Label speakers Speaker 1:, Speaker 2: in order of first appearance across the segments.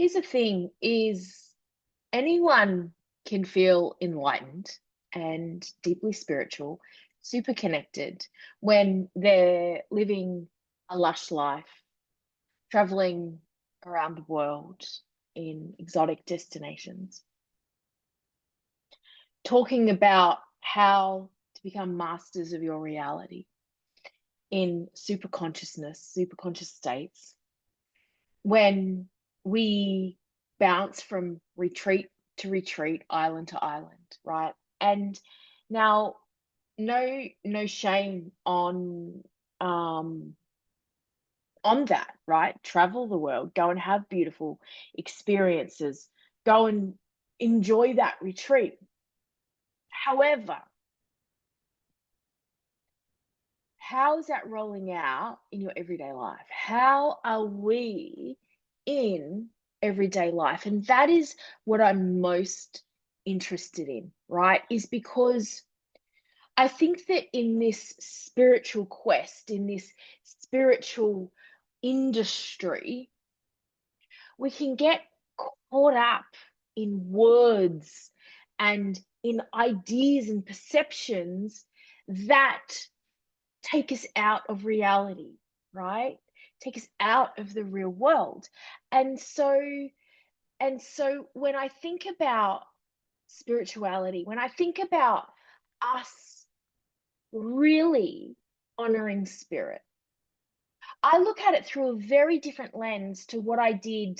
Speaker 1: Here's the thing is anyone can feel enlightened and deeply spiritual, super connected when they're living a lush life, traveling around the world in exotic destinations, talking about how to become masters of your reality in super consciousness, super conscious states, when we bounce from retreat to retreat, island to island, right? And now, no shame on that, right? Travel the world, go and have beautiful experiences, go and enjoy that retreat. However, how is that rolling out in your everyday life? How are we in everyday life? And that is what I'm most interested in, right? Is because I think that in this spiritual quest, in this spiritual industry, we can get caught up in words and in ideas and perceptions that take us out of reality, right? Take us out of the real world. And so when I think about spirituality, when I think about us really honoring spirit, I look at it through a very different lens to what I did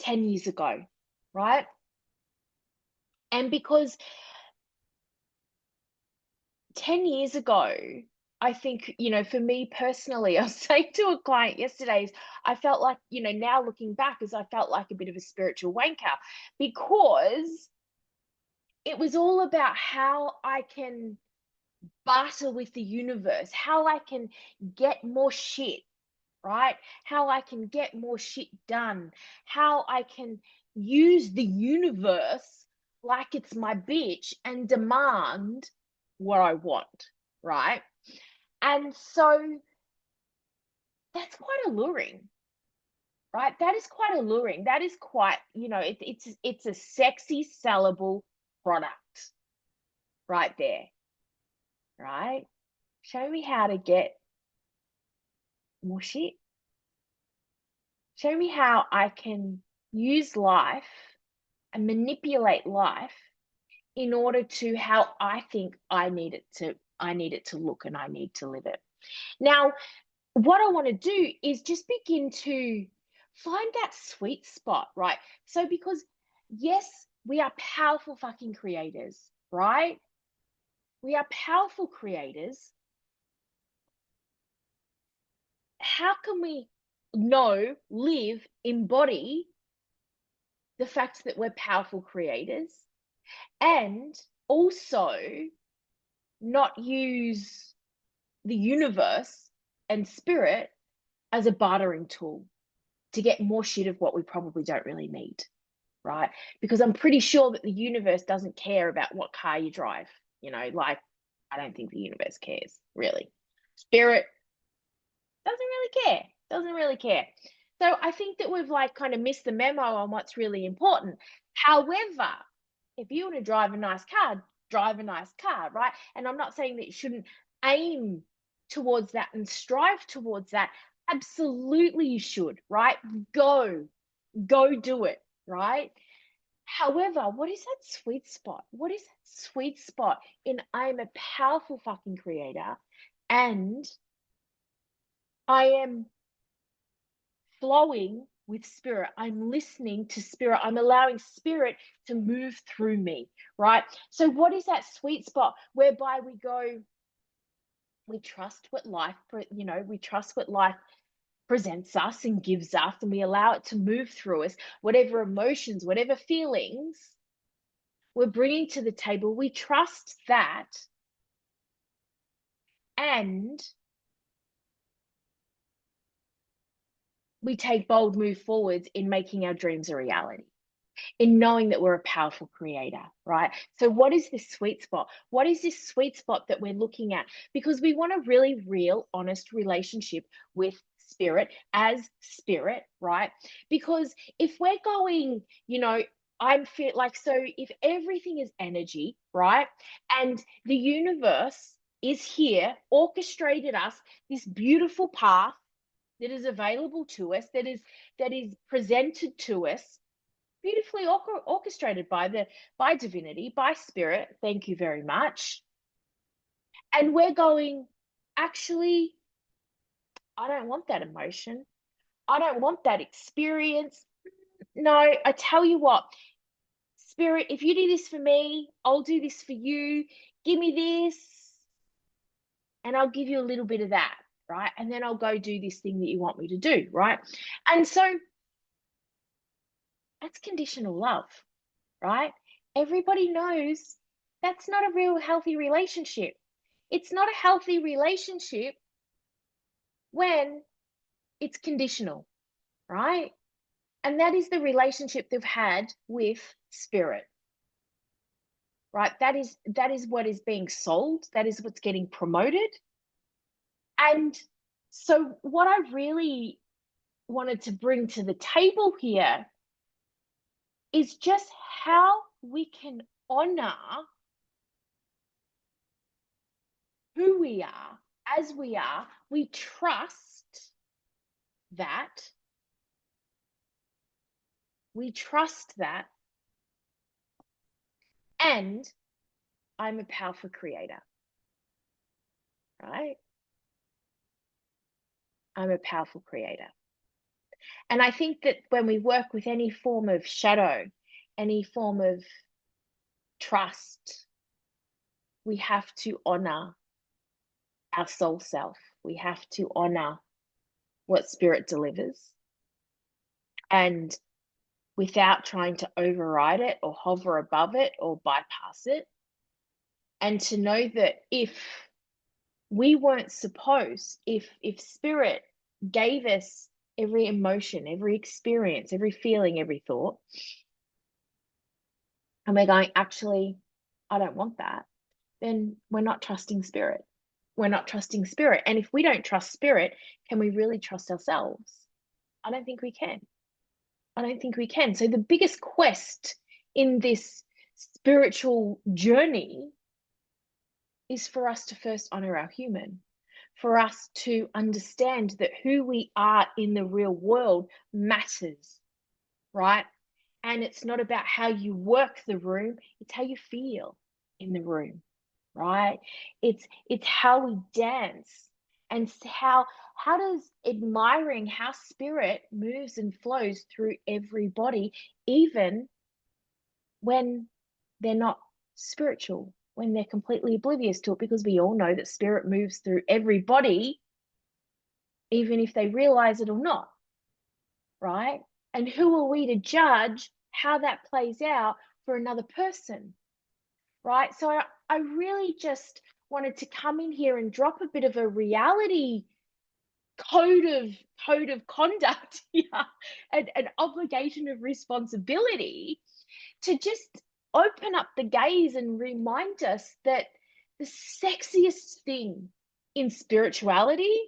Speaker 1: 10 years ago, right? And because 10 years ago, I think, for me personally, I was saying to a client yesterday, I felt like, now looking back, as I felt like a bit of a spiritual wanker because it was all about how I can barter with the universe, how I can get more shit, right? How I can get more shit done, how I can use the universe like it's my bitch and demand what I want, right? And so that's quite alluring, right? That is quite alluring. That is quite, it's a sexy sellable product right there, right? Show me how to get more shit. Show me how I can use life and manipulate life in order to how I think I need it to look and I need to live it. Now, what I want to do is just begin to find that sweet spot, right? So because yes, we are powerful fucking creators, right? We are powerful creators. How can we know, live, embody the fact that we're powerful creators and also not use the universe and spirit as a bartering tool to get more shit of what we probably don't really need, right? Because I'm pretty sure that the universe doesn't care about what car you drive. Like, I don't think the universe cares, really. Spirit doesn't really care, doesn't really care. So I think that we've like kind of missed the memo on what's really important. However, if you want to drive a nice car, right? And I'm not saying that you shouldn't aim towards that and strive towards that. Absolutely, you should, right? Go do it, right? However, what is that sweet spot? What is that sweet spot in I am a powerful fucking creator and I am flowing with spirit. I'm listening to spirit. I'm allowing spirit to move through me, right? So what is that sweet spot whereby we go, we trust what life, we trust what life presents us and gives us, and we allow it to move through us, whatever emotions, whatever feelings we're bringing to the table, we trust that, and we take bold move forwards in making our dreams a reality, in knowing that we're a powerful creator, right? So what is this sweet spot? What is this sweet spot that we're looking at? Because we want a really real, honest relationship with spirit, as spirit, right? Because if we're going, I'm fit like, so if everything is energy, right? And the universe is here, orchestrated us this beautiful path that is available to us, that is presented to us, beautifully orchestrated by divinity, by spirit. Thank you very much. And we're going, actually, I don't want that emotion. I don't want that experience. No, I tell you what, spirit, if you do this for me, I'll do this for you. Give me this, and I'll give you a little bit of that, right? And then I'll go do this thing that you want me to do, right? And so that's conditional love, right? Everybody knows that's not a real healthy relationship. It's not a healthy relationship when it's conditional, right? And that is the relationship they've had with spirit, right? That is what is being sold. That is what's getting promoted. And so what I really wanted to bring to the table here is just how we can honor who we are as we are. We trust that. We trust that. And I'm a powerful creator, right? I'm a powerful creator. And I think that when we work with any form of shadow, any form of trust, we have to honor our soul self. We have to honor what spirit delivers. And without trying to override it or hover above it or bypass it. And to know that if we weren't supposed, if spirit gave us every emotion, every experience, every feeling, every thought, and we're going, actually, I don't want that, then we're not trusting spirit. We're not trusting spirit. And if we don't trust spirit, can we really trust ourselves? I don't think we can. I don't think we can. So the biggest quest in this spiritual journey is for us to first honor our human, for us to understand that who we are in the real world matters, right? And it's not about how you work the room, it's how you feel in the room, right? It's how we dance, and how does admiring how spirit moves and flows through everybody, even when they're not spiritual, when they're completely oblivious to it, because we all know that spirit moves through everybody, even if they realize it or not, right? And who are we to judge how that plays out for another person, right? So I really just wanted to come in here and drop a bit of a reality code of conduct here, and an obligation of responsibility to just open up the gaze and remind us that the sexiest thing in spirituality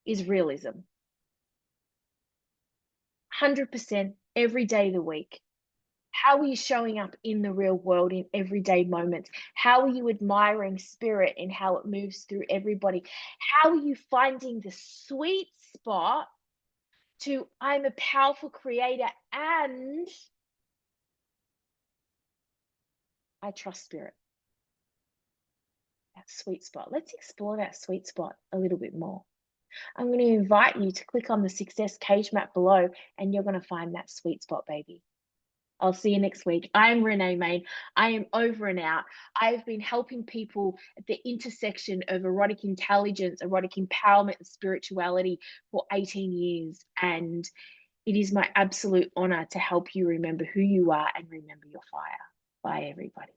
Speaker 1: is realism. 100% every day of the week. How are you showing up in the real world in everyday moments? How are you admiring spirit and how it moves through everybody? How are you finding the sweet spot to I'm a powerful creator and I trust spirit? That sweet spot. Let's explore that sweet spot a little bit more. I'm going to invite you to click on the success cage map below and you're going to find that sweet spot, baby. I'll see you next week. I'm Renee Main. I am over and out. I've been helping people at the intersection of erotic intelligence, erotic empowerment, and spirituality for 18 years. And it is my absolute honor to help you remember who you are and remember your fire. Bye, everybody.